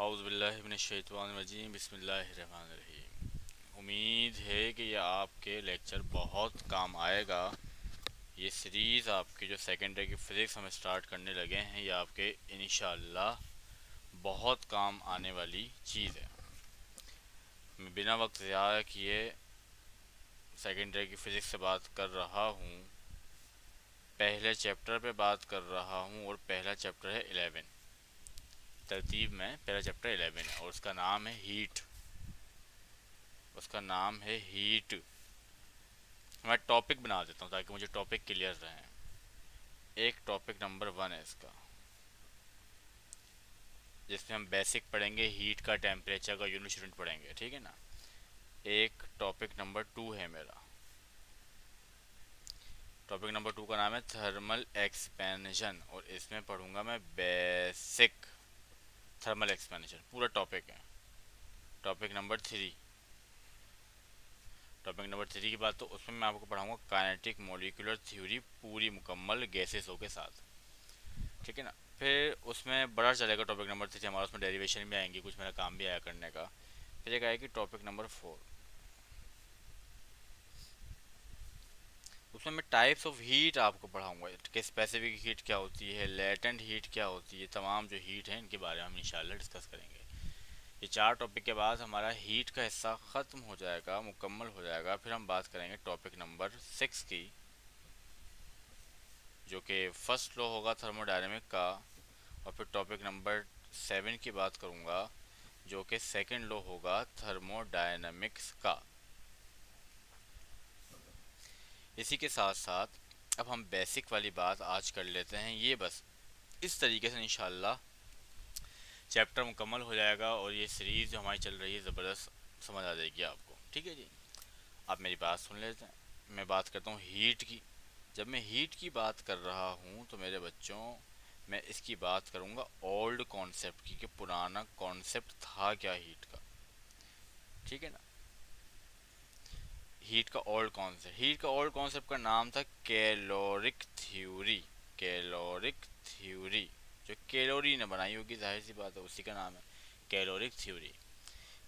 औज़ुबिल्लाहि मिनश्शैतानिर्रजीम बिस्मिल्लाहिर्रहमानिर्रहीम। उम्मीद है कि ये आपके लेक्चर बहुत काम आएगा। ये सीरीज़ आपकी जो सेकेंड ईयर की फ़िज़िक्स हम स्टार्ट करने लगे हैं, ये आपके इंशाअल्लाह बहुत काम आने वाली चीज़ है। मैं बिना वक्त ज़ाया किए सेकेंड ईयर की फ़िज़िक्स से बात कर रहा हूँ। पहले चैप्टर पे बात कर रहा हूँ और पहला चैप्टर है 11। तरतीब में पहला चैप्टर 11 है और उसका नाम है हीट। उसका नाम है हीट। मैं टॉपिक बना देता हूँ ताकि मुझे टॉपिक क्लियर रहे। एक टॉपिक नंबर 1 है इसका, जिसमें हम बेसिक पढ़ेंगे, हीट का टेम्परेचर का यूनिट स्टूडेंट पढ़ेंगे, ठीक है ना। एक टॉपिक नंबर 2 है मेरा। टॉपिक नंबर 2 का नाम है थर्मल एक्सपेंशन और इसमें पढ़ूंगा मैं बेसिक थर्मल एक्सपेंशन, पूरा टॉपिक है। टॉपिक नंबर 3, टॉपिक नंबर 3 की बात तो उसमें मैं आपको पढ़ाऊंगा काइनेटिक मॉलिक्यूलर थ्योरी पूरी मुकम्मल गैसेसों के साथ, ठीक है ना। फिर उसमें बड़ा चलेगा टॉपिक नंबर 3 हमारा, उसमें डेरिवेशन भी आएंगी, कुछ मेरा काम भी आया करने का। फिर एक आएगी टॉपिक नंबर 4, उसमें मैं टाइप्स ऑफ हीट आपको पढ़ाऊंगा कि स्पेसिफिक हीट क्या होती है, लेटेंट हीट क्या होती है, तमाम जो हीट है इनके बारे में हम इंशाल्लाह डिस्कस करेंगे। ये 4 टॉपिक के बाद हमारा हीट का हिस्सा ख़त्म हो जाएगा, मुकम्मल हो जाएगा। फिर हम बात करेंगे टॉपिक नंबर 6 की, जो कि फर्स्ट लॉ होगा थर्मोडायनेमिक का। और फिर टॉपिक नंबर 7 की बात करूँगा, जो कि सेकेंड लॉ होगा थर्मोडायनेमिक्स का। इसी के साथ साथ अब हम बेसिक वाली बात आज कर लेते हैं। ये बस इस तरीके से इंशाल्लाह चैप्टर मुकम्मल हो जाएगा और ये सीरीज़ जो हमारी चल रही है ज़बरदस्त समझ आ जाएगी आपको, ठीक है जी। आप मेरी बात सुन लेते हैं। मैं बात करता हूँ हीट की। जब मैं हीट की बात कर रहा हूँ तो मेरे बच्चों, मैं इसकी बात करूँगा ओल्ड कॉन्सेप्ट की, कि पुराना कॉन्सेप्ट था क्या हीट का, ठीक है ना। हीट का ओल्ड कॉन्सेप्ट, हीट का ओल्ड कॉन्सेप्ट का नाम था कैलोरिक थ्योरी। कैलोरिक थ्योरी, जो कैलोरी ने बनाई होगी, जाहिर सी बात है उसी का नाम है कैलोरिक थ्योरी।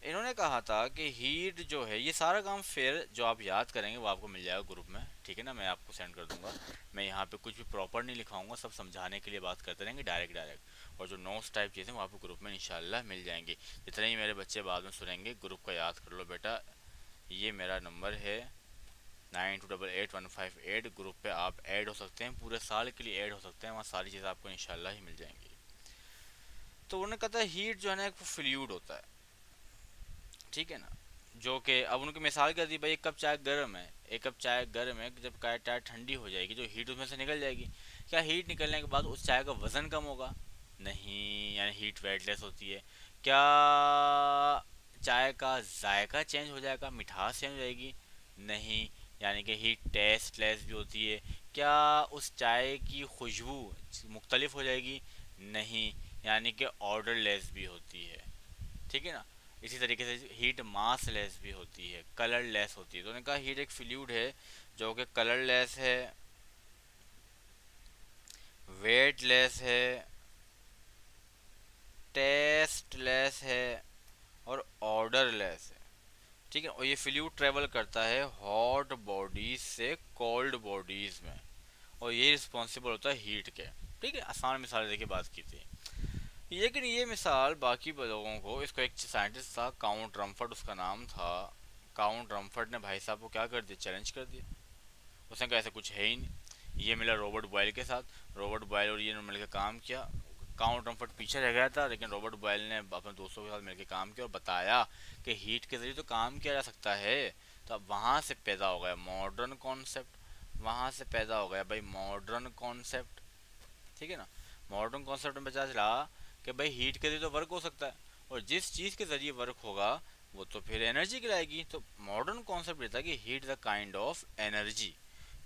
इन्होंने कहा था कि हीट जो है, ये सारा काम फिर जो आप याद करेंगे वो आपको मिल जाएगा ग्रुप में, ठीक है ना। मैं आपको सेंड कर दूंगा। मैं यहाँ पे कुछ भी प्रॉपर नहीं लिखाऊंगा, सब समझाने के लिए बात करते रहेंगे डायरेक्ट डायरेक्ट। और जो नोट्स टाइप चीज़ें वो आपको ग्रुप में इंशाल्लाह मिल जाएंगी। जितने ही मेरे बच्चे बाद में सुनेंगे, ग्रुप का याद कर लो बेटा। ये मेरा नंबर है 9288 15158। ग्रुप पे आप ऐड हो सकते हैं, पूरे साल के लिए ऐड हो सकते हैं, वहाँ सारी चीज़ें आपको इंशाल्लाह ही मिल जाएंगी। तो उन्होंने कहा था हीट जो है ना, एक फ्लूइड होता है, ठीक है ना। जो कि अब उनकी मिसाल क्या दी भाई, एक कप चाय गर्म है, एक कप चाय गर्म है, जब चाय ठंडी हो जाएगी जो हीट उसमें से निकल जाएगी, क्या हीट निकलने के बाद उस चाय का वज़न कम होगा? नहीं, यानी हीट वेटलेस होती है। क्या चाय का जायका चेंज हो जाएगा, मिठास चेंज हो जाएगी? नहीं, यानी कि हीट टेस्टलेस भी होती है। क्या उस चाय की खुशबू मुख्तलिफ हो जाएगी? नहीं, यानी कि ऑर्डरलेस भी होती है, ठीक है ना। इसी तरीके से हीट मास लेस भी होती है, कलर लेस होती है। तो उन्होंने कहा हीट एक फ्लूइड है जो कि कलर लेस है, वेट लेस है, टेस्ट लेस है और ऑर्डर लेस है, ठीक है। और ये फ्लूइड ट्रेवल करता है हॉट बॉडीज से कोल्ड बॉडीज में, और ये रिस्पॉन्सिबल होता है हीट के, ठीक है। आसान मिसाल देके बात की थी। लेकिन ये मिसाल बाकी लोगों को, इसको एक साइंटिस्ट था काउंट रमफर्ड उसका नाम था। काउंट रमफर्ड ने भाई साहब को क्या कर दिया, चैलेंज कर दिया। उसने कहा ऐसा कुछ है ही नहीं। ये मिला रॉबर्ट बॉयल के साथ, रॉबर्ट बॉयल और ये ने मिलकर काम किया। काउंट रमफर्ड पीछे रह गया था, लेकिन रॉबर्ट बॉयल ने अपने दोस्तों के साथ मिलकर काम किया और बताया कि हीट के जरिए तो काम किया जा सकता है। तो अब वहाँ से पैदा हो गया मॉडर्न कॉन्सेप्ट, वहाँ से पैदा हो गया भाई मॉडर्न कॉन्सेप्ट, ठीक है ना। मॉडर्न कॉन्सेप्ट में पता चला कि भाई हीट के जरिए तो वर्क हो सकता है, और जिस चीज़ के ज़रिए वर्क होगा वो तो फिर एनर्जी गिराएगी। तो मॉडर्न कॉन्सेप्ट रहता है कि heat is a kind of energy,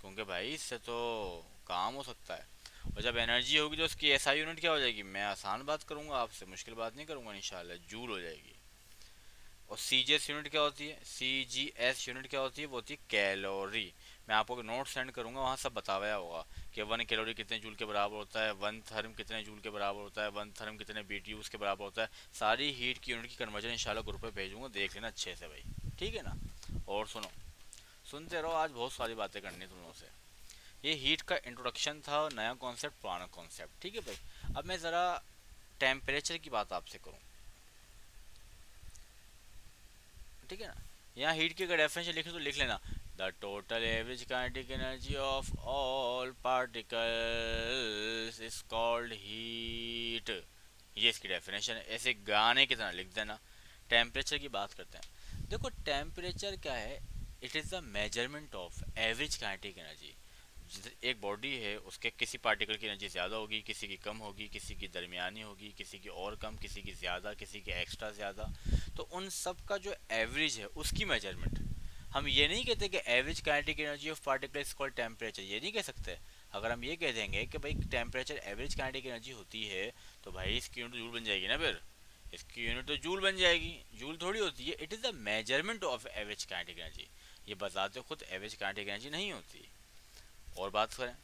क्योंकि भाई इससे तो काम हो सकता है। और जब एनर्जी होगी तो उसकी एसआई यूनिट क्या हो जाएगी, मैं आसान बात करूंगा आपसे, मुश्किल बात नहीं करूंगा इंशाल्लाह, जूल हो जाएगी। और सी जी एस यूनिट क्या होती है, सी जी एस यूनिट क्या होती है, वो होती है कैलोरी। मैं आपको नोट सेंड करूंगा, वहाँ सब बताया होगा कि 1 कैलोरी कितने जूल के बराबर होता है, 1 थर्म कितने जूल के बराबर होता है, 1 थर्म कितने BTUs के बराबर होता है। सारी हीट की यूनिट की कन्वर्जन इंशाल्लाह ग्रुप पे भेजूंगा, देख लेना अच्छे से भाई, ठीक है ना। और सुनो, सुनते रहो, आज बहुत सारी बातें करनी तुम लोगों से। ये हीट का इंट्रोडक्शन था, नया कॉन्सेप्ट पुराना कॉन्सेप्ट, ठीक है भाई। अब मैं ज़रा टेम्परेचर की बात आपसे करूँ, ठीक है ना। यहाँ हीट की अगर डेफिनेशन लिखे तो लिख लेना, the total average kinetic energy of all particles is called heat. ये इसकी डेफिनेशन है, ऐसे गाने की तरह लिख देना। टेम्परेचर की बात करते हैं। देखो टेम्परेचर क्या है, it is the measurement of average kinetic energy. एक बॉडी है, उसके किसी पार्टिकल की एनर्जी ज़्यादा होगी, किसी की कम होगी, किसी की दरमियानी होगी, किसी की और कम, किसी की ज़्यादा, किसी की एक्स्ट्रा ज़्यादा। तो उन सब का जो एवरेज है उसकी मेजरमेंट। हम ये नहीं कहते कि average kinetic energy of particle is called temperature, ये नहीं कह सकते। अगर हम ये कह देंगे कि भाई टेम्परेचर एवरेज काइनेटिक एनर्जी होती है, तो भाई इसकी यूनिट जूल बन जाएगी ना, फिर इसकी यूनिट तो जूल बन जाएगी। जूल थोड़ी होती है, it is the measurement of average kinetic energy. ये बताते खुद एवरेज काइनेटिक एनर्जी नहीं होती। और बात करें,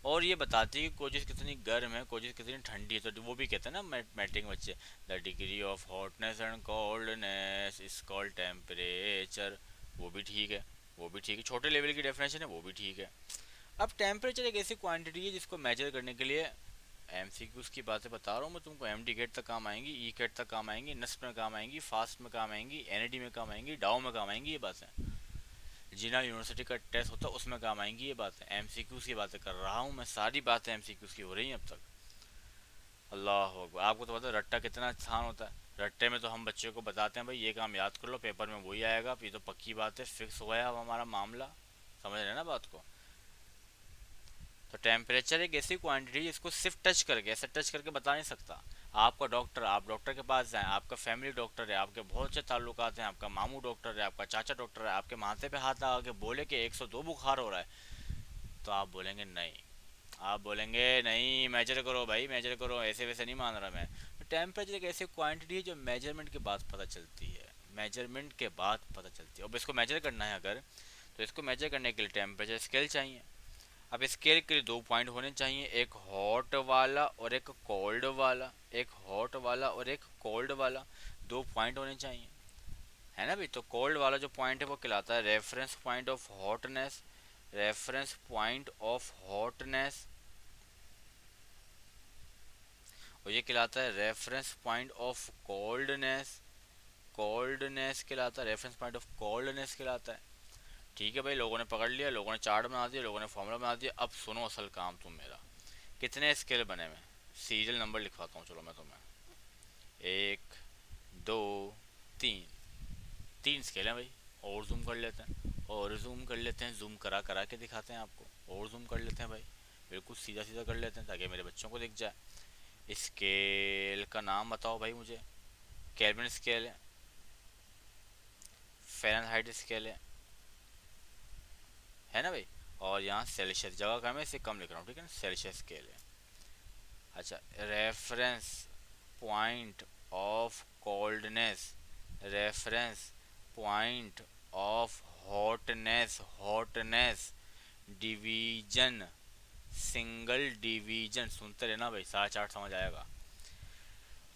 और ये बताती है कि कोई चीज़ कितनी गर्म है, कोई चीज़ कितनी ठंडी है। तो वो भी कहते हैं ना मैट्रिक बच्चे, the degree of hotness and coldness is called temperature. वो भी ठीक है, वो भी ठीक है, छोटे लेवल की डेफिनेशन है, वो भी ठीक है। अब टेम्परेचर एक ऐसी क्वांटिटी है जिसको मेजर करने के लिए MCQs की बातें बता रहा हूँ मैं तुमको। MD गेट तक काम आएंगी, ई गेट तक काम आएंगी, नस्ट में काम आएंगी, फास्ट में काम आएंगी, NAD में काम आएंगी, डाउ में काम आएंगी, ये बातें जिना यूनिवर्सिटी का टेस्ट होता है उसमें काम आएंगी ये बातें। MCQs की बातें कर रहा हूँ मैं, सारी बातें MCQs की हो रही हैं अब तक। अल्लाह अकबर। आपको तो पता है रट्टा कितना आसान होता है। रट्टे में तो हम बच्चों को बताते हैं भाई ये काम याद कर लो, पेपर में वही आएगा, ये तो पक्की बात है, फिक्स हो गया अब हमारा मामला। समझ रहे ना बात को। तो टेम्परेचर एक ऐसी क्वांटिटी जिसको सिर्फ टच करके, ऐसे टच करके बता नहीं सकता। आपका डॉक्टर, आप डॉक्टर के पास जाएं, आपका फैमिली डॉक्टर है, आपके बहुत अच्छे ताल्लुकात हैं, आपका मामू डॉक्टर है, आपका चाचा डॉक्टर है, आपके माथे पे हाथ लगा के बोले कि 102 बुखार हो रहा है, तो आप बोलेंगे नहीं, आप बोलेंगे नहीं, मेजर करो भाई, मेजर करो, ऐसे वैसे नहीं मान रहा मैं। तो टेम्परेचर एक ऐसी क्वांटिटी है जो मेजरमेंट के बाद पता चलती है, मेजरमेंट के बाद पता चलती है। अब इसको मेजर करना है अगर, तो इसको मेजर करने के लिए टेम्परेचर स्केल चाहिए। अब स्केल के लिए 2 पॉइंट होने चाहिए, एक हॉट वाला और एक कोल्ड वाला, एक हॉट वाला और एक कोल्ड वाला, 2 पॉइंट होने चाहिए, है ना भाई। तो कोल्ड वाला जो पॉइंट है वो कहलाता है reference point of hotness, reference point of hotness. और ये कहलाता है reference point of coldness, coldness कहलाता है, रेफरेंस पॉइंट ऑफ कोल्डनेस कहलाता है। ठीक है भाई, लोगों ने पकड़ लिया, लोगों ने चार्ट बना दिया, लोगों ने फॉर्मूला बना दिया। अब सुनो असल काम तुम मेरा, कितने स्केल बने में, सीरियल नंबर लिखवाता हूँ चलो मैं तुम्हें। 1 2 3, 3 स्केल हैं भाई। और जूम कर लेते हैं, और जूम कर लेते हैं, जूम करा करा के दिखाते हैं आपको, और जूम कर लेते हैं भाई, बिल्कुल सीधा सीधा कर लेते हैं ताकि मेरे बच्चों को दिख जाए। स्केल का नाम बताओ भाई मुझे। केल्विन स्केल है, फ़ारेनहाइट स्केल है ना भाई। और यहाँ सेल्सियस, जगह का मैं इसे कम लिख रहा हूँ, ठीक है ना, सेल्सियस स्केल है। अच्छा, reference point of coldness, reference point of hotness, hotness division, single division, सुनते रहना भाई, 4.5 समझ आएगा।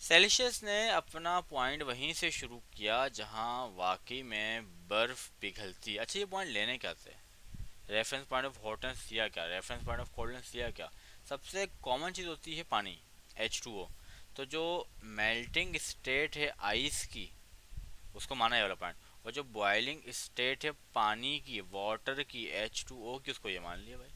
सेल्सियस ने अपना पॉइंट वहीं से शुरू किया जहां वाकई में बर्फ पिघलती। अच्छा, ये पॉइंट लेने क्या थे, रेफरेंस पॉइंट ऑफ हॉटनेस दिया क्या, रेफरेंस पॉइंट ऑफ कोल्डनेस दिया क्या। सबसे कॉमन चीज़ होती है पानी, H2O। तो जो मेल्टिंग स्टेट है आइस की, उसको माना ये वाला पॉइंट। और जो बॉइलिंग स्टेट है पानी की, वाटर की, H2O की, उसको ये मान लिया भाई,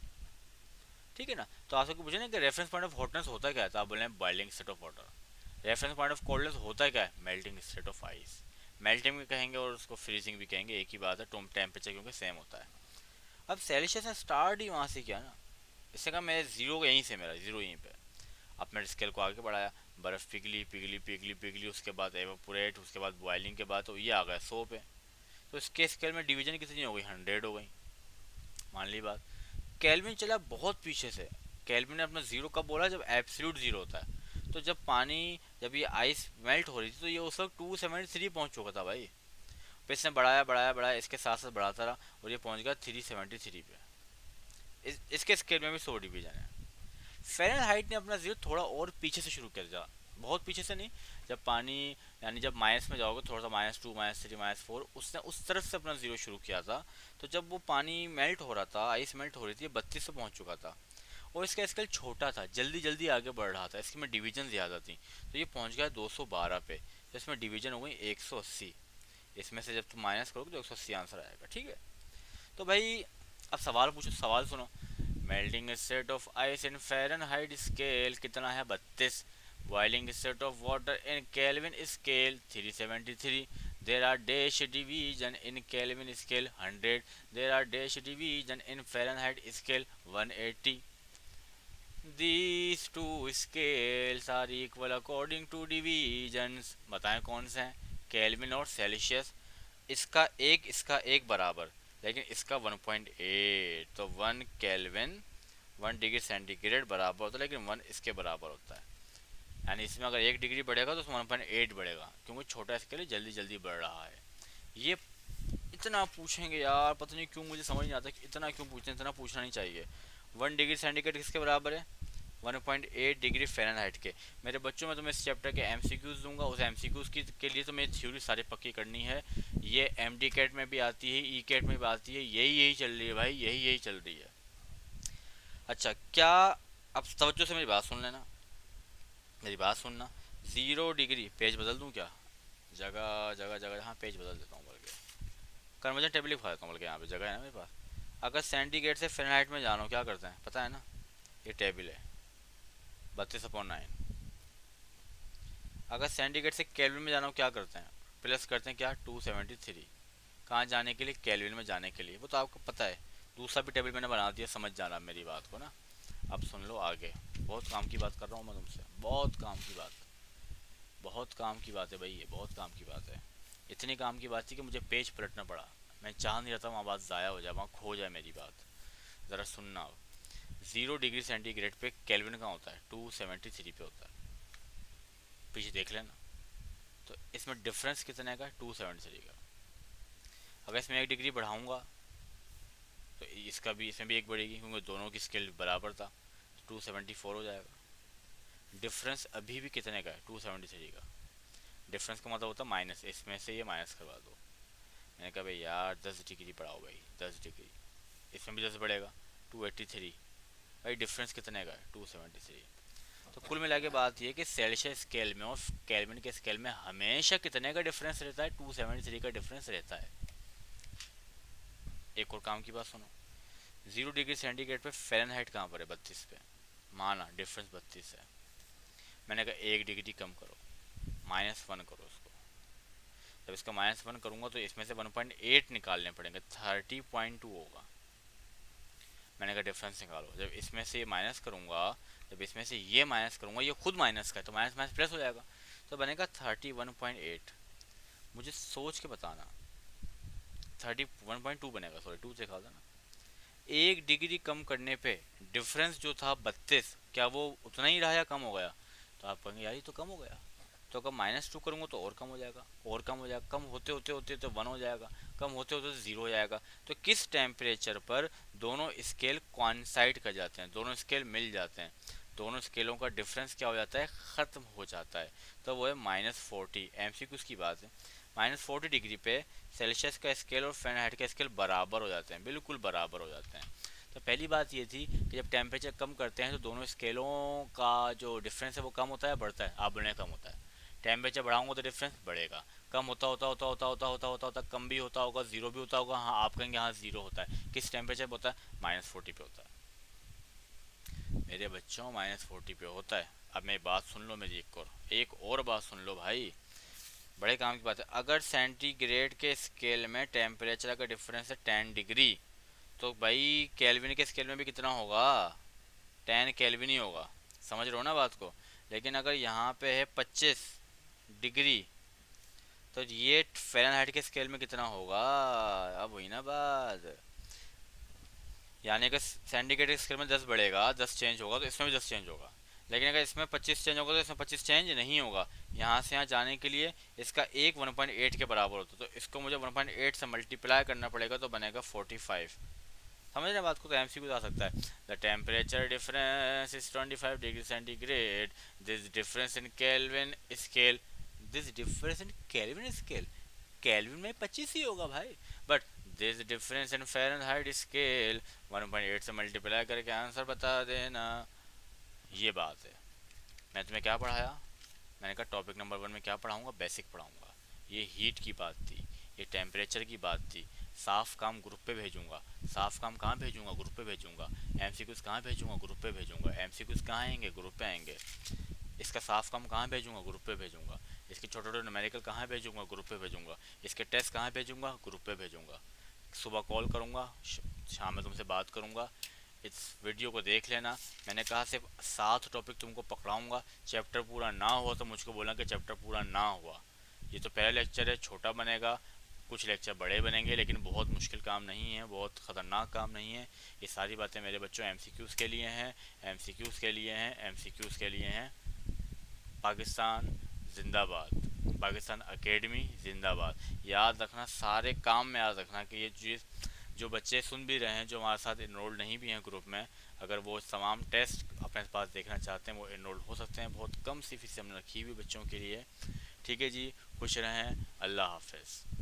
ठीक है ना। तो आप सबको पूछे ना कि रेफरेंस पॉइंट ऑफ हॉटनेस होता क्या है, तो आप बोले boiling state of water. Reference point of coldness होता क्या है, melting state of ice. Melting भी कहेंगे और उसको फ्रीजिंग भी कहेंगे, एक ही बात है, टेम्परेचर क्योंकि सेम होता है। अब सेल्सियस ने स्टार्ट ही वहाँ से किया ना, इससे कहा मेरे जीरो यहीं से, मेरा जीरो यहीं पे। अब मैंने स्केल को आगे बढ़ाया, बर्फ़ पिघली पिघली पिघली पिघली, उसके बाद एवापोरेट, उसके बाद बॉइलिंग के बाद तो ये आ गया 100 पे। तो इसके स्केल में डिवीजन कितनी हो गई, 100 हो गई, मान ली बात। केल्विन चला बहुत पीछे से। केल्विन ने अपना जीरो कब बोला, जब एब्सोल्यूट जीरो होता है। तो जब पानी, जब ये आइस मेल्ट हो रही थी तो ये उस वक्त 273 पहुंच चुका था भाई। फिर इसने बढ़ाया बढ़ाया बढ़ाया, इसके साथ साथ बढ़ाता रहा, और ये पहुंच गया 373 पे। इसके स्केल में भी 100 डिवीजन है। फ़ारेनहाइट ने अपना जीरो थोड़ा और पीछे से शुरू किया, बहुत पीछे से नहीं, जब पानी, यानी जब माइनस में जाओगे थोड़ा सा, -2 -3 -4, उसने उस तरफ से अपना जीरो शुरू किया था। तो जब वो पानी मेल्ट हो रहा था, आइस मेल्ट हो रही थी, 32 पे पहुंच चुका था, और इसका स्केल छोटा था, जल्दी जल्दी आगे बढ़ रहा था, इसमें डिवीजन ज़्यादा थी, तो ये पहुंच गया 212 पे, तो इसमें डिवीजन हो गई 180। इसमें से जब तुम माइनस करोगे तो 180 आंसर आएगा, ठीक है। तो भाई अब सवाल पूछो, सवाल सुनो। Melting state of ice in Fahrenheit scale कितना है? 32। Boiling state of water in Kelvin scale 373। There are dash division in Kelvin scale 100। There are dash division in Fahrenheit scale 180। These two scales are equal according to divisions। बताएं कौन से हैं? Kelvin और Celsius. इसका एक बराबर, लेकिन इसका 1.8, तो 1 केल्विन 1 डिग्री सेंटीग्रेड बराबर होता है, लेकिन 1 इसके बराबर होता है। यानी इसमें अगर 1 डिग्री बढ़ेगा तो उसमें 1.8 बढ़ेगा, क्योंकि छोटा स्केल जल्दी जल्दी बढ़ रहा है। ये इतना पूछेंगे यार, पता नहीं क्यों, मुझे समझ नहीं आता कि इतना क्यों पूछते हैं, इतना पूछना नहीं चाहिए। 1 डिग्री सेंटीग्रेड किसके बराबर है? 1.8 डिग्री फ़ारेनहाइट के। मेरे बच्चों में तो मैं इस चैप्टर के एमसीक्यूज़ दूंगा, उस एमसीक्यूज़ के लिए तो मेरी थ्योरी सारी पक्की करनी है। ये एमडी कैट में भी आती है, ई कैट में भी आती है, यही चल रही है भाई, यही चल रही है। अच्छा, क्या, अब तवज्जो से मेरी बात सुन लेना, मेरी बात सुनना। 0 डिग्री, पेज बदल दूँ क्या? जगह जगह जगह, हाँ पेज बदल देता हूँ बल्कि, कन्वर्जन टेबल ही दिखा देता हूँ बल्कि, यहाँ पे जगह है ना मेरे पास। अगर सेंटीग्रेड से फ़ारेनहाइट में जानो क्या करते हैं पता है ना? ये टेबल है 32/9। अगर सेंटीग्रेड से केल्विन में जाना हो क्या करते हैं? प्लस करते हैं क्या? 273। कहाँ जाने के लिए? केल्विन में जाने के लिए, वो तो आपको पता है। दूसरा भी टेबल मैंने बना दिया, समझ जाना मेरी बात को ना। अब सुन लो आगे, बहुत काम की बात कर रहा हूँ मैं तुमसे, बहुत काम की बात, बहुत काम की बात है भाई, ये बहुत काम की बात है। इतनी काम की बात थी कि मुझे पेज पलटना पड़ा। मैं चाह नहीं रहता वहाँ बात ज़ाया हो जाए, वहाँ खो जाए मेरी बात। ज़रा सुनना अब। 0 डिग्री सेंटीग्रेड पे केल्विन कहाँ होता है? 273 पे होता है, पीछे देख लेना। तो इसमें डिफरेंस कितने का? 273 का। अगर इसमें 1 डिग्री बढ़ाऊंगा तो इसका भी, इसमें भी एक बढ़ेगी, क्योंकि दोनों की स्केल बराबर था, तो 274 हो जाएगा। डिफरेंस अभी भी कितने का है? 273 का। डिफरेंस का मतलब होता है माइनस, इसमें से ये माइनस करवा दो। मैंने कहा भाई यार 10 डिग्री बढ़ाओ भाई, 10 डिग्री, इसमें भी 10 बढ़ेगा, 283। भाई डिफरेंस कितने का है? 273। तो कुल मिला के बात ये कि सेल्सियस स्केल में और केल्विन के स्केल में हमेशा कितने का डिफरेंस रहता है? 273 का डिफरेंस रहता है। एक और काम की बात सुनो। 0 डिग्री सेंटीग्रेड पे फ़ारेनहाइट कहाँ पर है? 32 पे। माना डिफरेंस 32 है, मैंने कहा 1 डिग्री कम करो, -1 करो उसको। जब इसका -1 करूँगा तो इसमें से 1.8 निकालने पड़ेंगे, 30.2 होगा। मैंने कहा डिफरेंस निकालो। जब इसमें से माइनस करूँगा, जब इसमें से ये माइनस करूँगा, ये खुद माइनस का है, तो माइनस माइनस प्लस हो जाएगा, तो बनेगा 31.8। मुझे सोच के बताना, 31.2 बनेगा, सॉरी 2 से खा देना। 1 डिग्री कम करने पे डिफरेंस जो था 32, क्या वो उतना ही रहा या कम हो गया? तो आप कहेंगे यार ये तो कम हो गया। तो अगर -2 करूँगा तो और कम हो जाएगा, और कम हो जाएगा, कम होते होते होते तो 1 हो जाएगा, कम होते होते तो 0 हो जाएगा। तो किस टेम्परेचर पर दोनों स्केल कॉइंसाइड कर जाते हैं, दोनों स्केल मिल जाते हैं, दोनों स्केलों का डिफरेंस क्या हो जाता है? ख़त्म हो जाता है। तो वो है -40। MCQ की बात है। -40 डिग्री पे सेल्सियस का स्केल और फ़ारेनहाइट का स्केल बराबर हो जाते हैं, बिल्कुल बराबर हो जाते हैं। तो पहली बात ये थी कि जब टेम्परेचर कम करते हैं तो दोनों स्केलों का जो डिफरेंस है वो कम होता है, बढ़ता है? आप बढ़ने कम होता है। टेम्परेचर बढ़ाऊंगा तो डिफरेंस बढ़ेगा, कम होता होता होता होता होता होता होता होता कम भी होता होगा, 0 भी होता होगा। हाँ आप कहेंगे हाँ 0 होता है, किस टेम्परेचर पे होता है? -40 पे होता है मेरे बच्चों, -40 पे होता है। अब मेरी बात सुन लो, मेरी एक और बात सुन लो भाई, बड़े काम की बात है। अगर सेंटीग्रेड के स्केल में टेम्परेचर का डिफरेंस है 10 डिग्री, तो भाई केल्विन के स्केल में भी कितना होगा? 10 केल्विन ही होगा। समझ रहे हो ना बात को? लेकिन अगर यहाँ पे है 25 डिग्री, तो ये फ़ारेनहाइट के स्केल में कितना होगा? अब वही ना बात, यानी कि सेंटीग्रेड के स्केल में 10 बढ़ेगा, 10 चेंज होगा, तो इसमें भी 10 चेंज होगा। लेकिन अगर इसमें 25 चेंज होगा तो इसमें 25 चेंज नहीं होगा। यहाँ से यहाँ जाने के लिए इसका एक 1.8 के बराबर होता है, तो इसको मुझे 1.8 से मल्टीप्लाई करना पड़ेगा, तो बनेगा 45। समझ रहे बात को? तो एमसीक्यू आ सकता है, the temperature difference is 25 degree centigrade, this difference in Kelvin scale, this difference in Kelvin scale, kelvin में 25 ही होगा भाई, but this difference in Fahrenheit scale 1.8 से मल्टीप्लाई करके आंसर बता देना। ये बात है। मैं तुम्हें क्या पढ़ाया? मैंने कहा टॉपिक नंबर 1 में क्या पढ़ाऊंगा, बेसिक पढ़ाऊंगा। ये हीट की बात थी, ये टेम्परेचर की बात थी। साफ काम ग्रुप पे भेजूंगा। साफ काम कहाँ भेजूंगा? ग्रुप पे भेजूंगा। एमसीक्यूज कहाँ भेजूंगा? ग्रुप पे भेजूंगा। एमसीक्यूज कहाँ आएंगे? ग्रुप पे आएंगे। इसका साफ काम कहाँ भेजूंगा? ग्रुप पे भेजूंगा। इसके छोटे छोटे न्यूमेरिकल कहाँ भेजूंगा? ग्रुप पे भेजूंगा। इसके टेस्ट कहाँ भेजूंगा? ग्रुप पे भेजूंगा। सुबह कॉल करूंगा, शाम में तुमसे बात करूंगा। इस वीडियो को देख लेना। मैंने कहा सिर्फ 7 टॉपिक तुमको पकड़ाऊंगा। चैप्टर पूरा ना हुआ तो मुझको बोलना कि चैप्टर पूरा ना हुआ। ये तो पहला लेक्चर है, छोटा बनेगा, कुछ लेक्चर बड़े बनेंगे, लेकिन बहुत मुश्किल काम नहीं है, बहुत ख़तरनाक काम नहीं है। ये सारी बातें मेरे बच्चों एमसीक्यूज़ के लिए हैं, एमसीक्यूज़ के लिए हैं, एमसीक्यूज़ के लिए हैं। पाकिस्तान जिंदाबाद, पाकिस्तान एकेडमी जिंदाबाद। याद रखना, सारे काम में याद रखना कि ये चीज़ जो बच्चे सुन भी रहे हैं, जो हमारे साथ इनरोल नहीं भी हैं ग्रुप में, अगर वो तमाम टेस्ट अपने पास देखना चाहते हैं वो इनरोल हो सकते हैं। बहुत कम सी फीस हमने रखी हुई बच्चों के लिए। ठीक है जी, खुश रहें, अल्लाह हाफिज़।